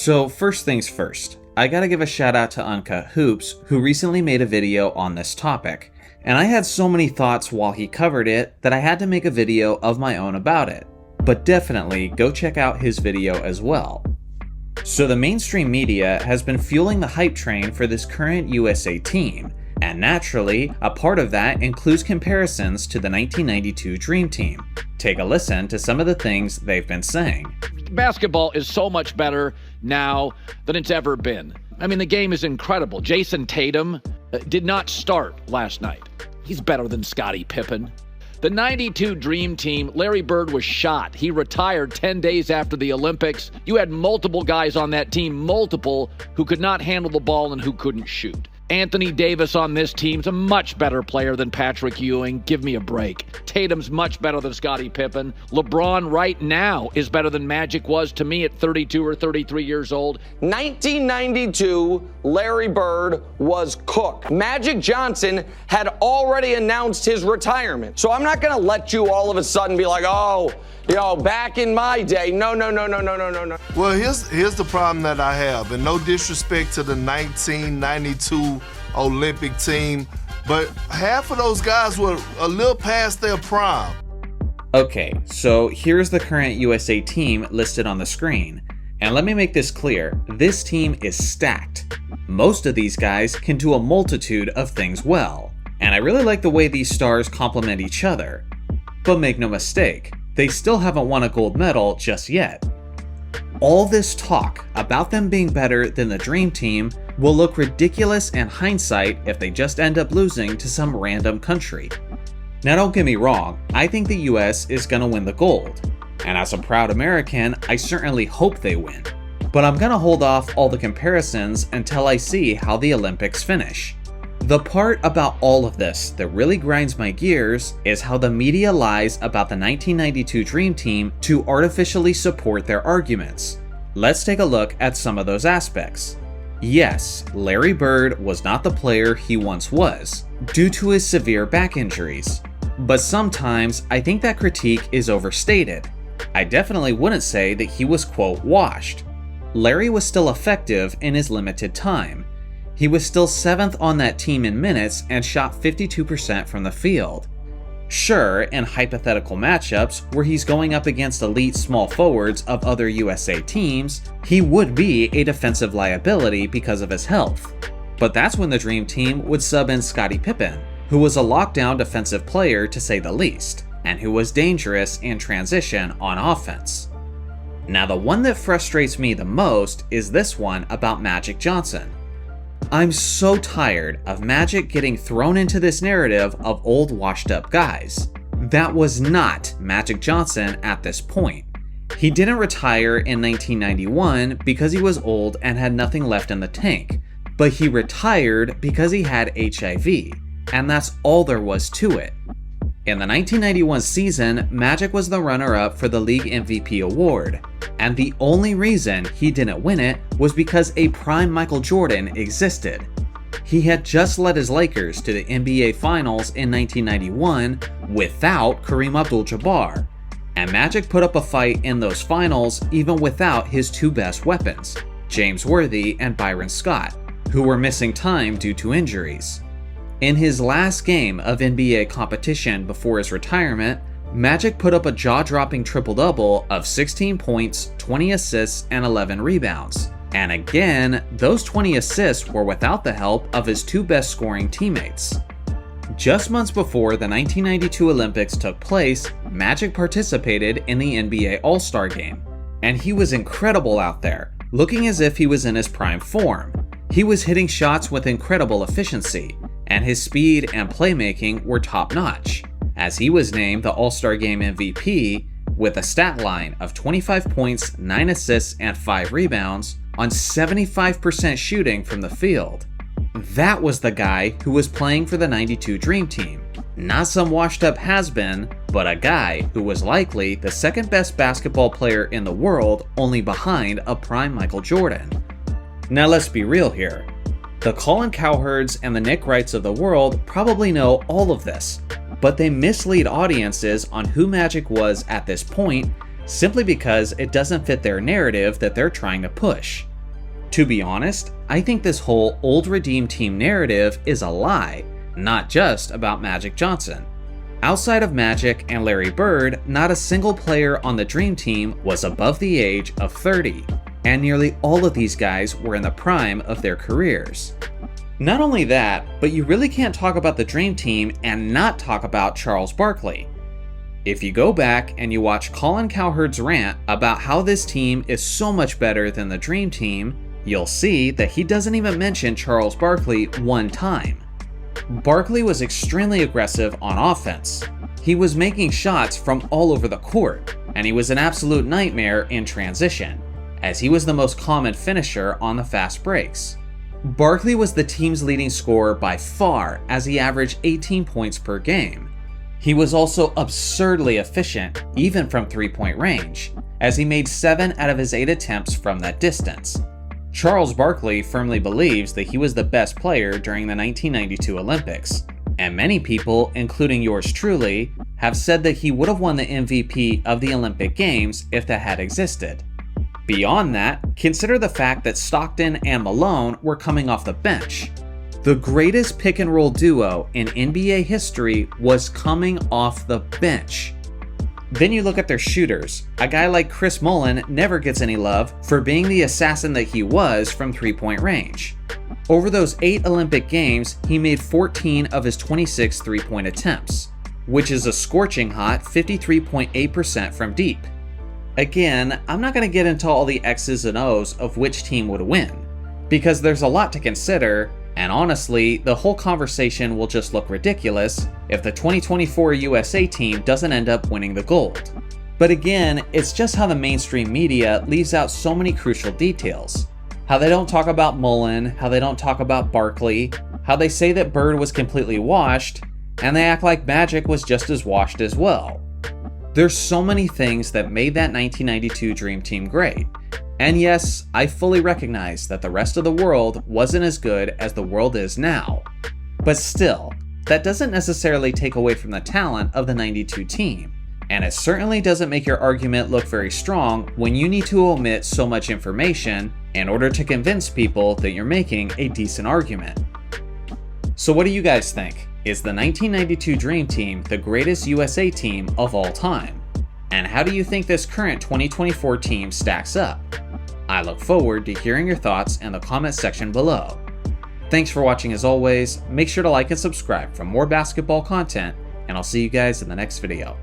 So first things first, I gotta give a shout out to Uncut Hoops, who recently made a video on this topic. And I had so many thoughts while he covered it that I had to make a video of my own about it. But definitely go check out his video as well. So the mainstream media has been fueling the hype train for this current USA team, and naturally, a part of that includes comparisons to the 1992 Dream Team. Take a listen to some of the things they've been saying. Basketball is so much better now than it's ever been. I mean, the game is incredible. Jason Tatum did not start last night. He's better than Scottie Pippen. The 92 Dream Team, Larry Bird was shot. He retired 10 days after the Olympics. You had multiple guys on that team, who could not handle the ball and who couldn't shoot. Anthony Davis on this team's a much better player than Patrick Ewing. Give me a break. Tatum's much better than Scottie Pippen. LeBron right now is better than Magic was to me at 32 or 33 years old. 1992, Larry Bird was cooked. Magic Johnson had already announced his retirement. So I'm not going to let you all of a sudden be like, oh, back in my day. No. Well, here's the problem that I have, and no disrespect to the 1992 Olympic team, but half of those guys were a little past their prime. Okay, so here's the current USA team listed on the screen. And let me make this clear, this team is stacked. Most of these guys can do a multitude of things well, and I really like the way these stars complement each other. But make no mistake, they still haven't won a gold medal just yet. All this talk about them being better than the Dream Team will look ridiculous in hindsight if they just end up losing to some random country. Now don't get me wrong, I think the US is gonna win the gold. And as a proud American, I certainly hope they win. But I'm gonna hold off all the comparisons until I see how the Olympics finish. The part about all of this that really grinds my gears is how the media lies about the 1992 Dream Team to artificially support their arguments. Let's take a look at some of those aspects. Yes, Larry Bird was not the player he once was, due to his severe back injuries. But sometimes I think that critique is overstated. I definitely wouldn't say that he was, quote, washed. Larry was still effective in his limited time. He was still 7th on that team in minutes and shot 52% from the field. Sure, in hypothetical matchups where he's going up against elite small forwards of other USA teams, he would be a defensive liability because of his health. But that's when the Dream Team would sub in Scottie Pippen, who was a lockdown defensive player to say the least, and who was dangerous in transition on offense. Now the one that frustrates me the most is this one about Magic Johnson. I'm so tired of Magic getting thrown into this narrative of old washed up guys. That was not Magic Johnson at this point. He didn't retire in 1991 because he was old and had nothing left in the tank, but he retired because he had HIV, and that's all there was to it. In the 1991 season, Magic was the runner-up for the league MVP award, and the only reason he didn't win it was because a prime Michael Jordan existed. He had just led his Lakers to the NBA Finals in 1991 without Kareem Abdul-Jabbar, and Magic put up a fight in those finals even without his two best weapons, James Worthy and Byron Scott, who were missing time due to injuries. In his last game of NBA competition before his retirement, Magic put up a jaw-dropping triple-double of 16 points, 20 assists, and 11 rebounds. And again, those 20 assists were without the help of his two best scoring teammates. Just months before the 1992 Olympics took place, Magic participated in the NBA All-Star Game. And he was incredible out there, looking as if he was in his prime form. He was hitting shots with incredible efficiency, and his speed and playmaking were top-notch, as he was named the All-Star Game MVP with a stat line of 25 points, 9 assists, and 5 rebounds on 75% shooting from the field. That was the guy who was playing for the 92 Dream Team. Not some washed-up has-been, but a guy who was likely the second best basketball player in the world, only behind a prime Michael Jordan. Now let's be real here. The Colin Cowherds and the Nick Wrights of the world probably know all of this, but they mislead audiences on who Magic was at this point simply because it doesn't fit their narrative that they're trying to push. To be honest, I think this whole old redeem team narrative is a lie, not just about Magic Johnson. Outside of Magic and Larry Bird, not a single player on the Dream Team was above the age of 30, and nearly all of these guys were in the prime of their careers. Not only that, but you really can't talk about the Dream Team and not talk about Charles Barkley. If you go back and you watch Colin Cowherd's rant about how this team is so much better than the Dream Team, you'll see that he doesn't even mention Charles Barkley one time. Barkley was extremely aggressive on offense. He was making shots from all over the court, and he was an absolute nightmare in transition, as he was the most common finisher on the fast breaks. Barkley was the team's leading scorer by far, as he averaged 18 points per game. He was also absurdly efficient, even from three-point range, as he made 7 out of his 8 attempts from that distance. Charles Barkley firmly believes that he was the best player during the 1992 Olympics, and many people, including yours truly, have said that he would have won the MVP of the Olympic Games if that had existed. Beyond that, consider the fact that Stockton and Malone were coming off the bench. The greatest pick and roll duo in NBA history was coming off the bench. Then you look at their shooters. A guy like Chris Mullin never gets any love for being the assassin that he was from three-point range. Over those 8 Olympic Games, he made 14 of his 26 three-point attempts, which is a scorching hot 53.8% from deep. Again, I'm not going to get into all the X's and O's of which team would win, because there's a lot to consider, and honestly, the whole conversation will just look ridiculous if the 2024 USA team doesn't end up winning the gold. But again, it's just how the mainstream media leaves out so many crucial details. How they don't talk about Mullin, how they don't talk about Barkley, how they say that Bird was completely washed, and they act like Magic was just as washed as well. There's so many things that made that 1992 Dream Team great. And yes, I fully recognize that the rest of the world wasn't as good as the world is now. But still, that doesn't necessarily take away from the talent of the 92 team. And it certainly doesn't make your argument look very strong when you need to omit so much information in order to convince people that you're making a decent argument. So what do you guys think? Is the 1992 Dream Team the greatest USA team of all time? And how do you think this current 2024 team stacks up? I look forward to hearing your thoughts in the comment section below. Thanks for watching as always, make sure to like and subscribe for more basketball content, and I'll see you guys in the next video.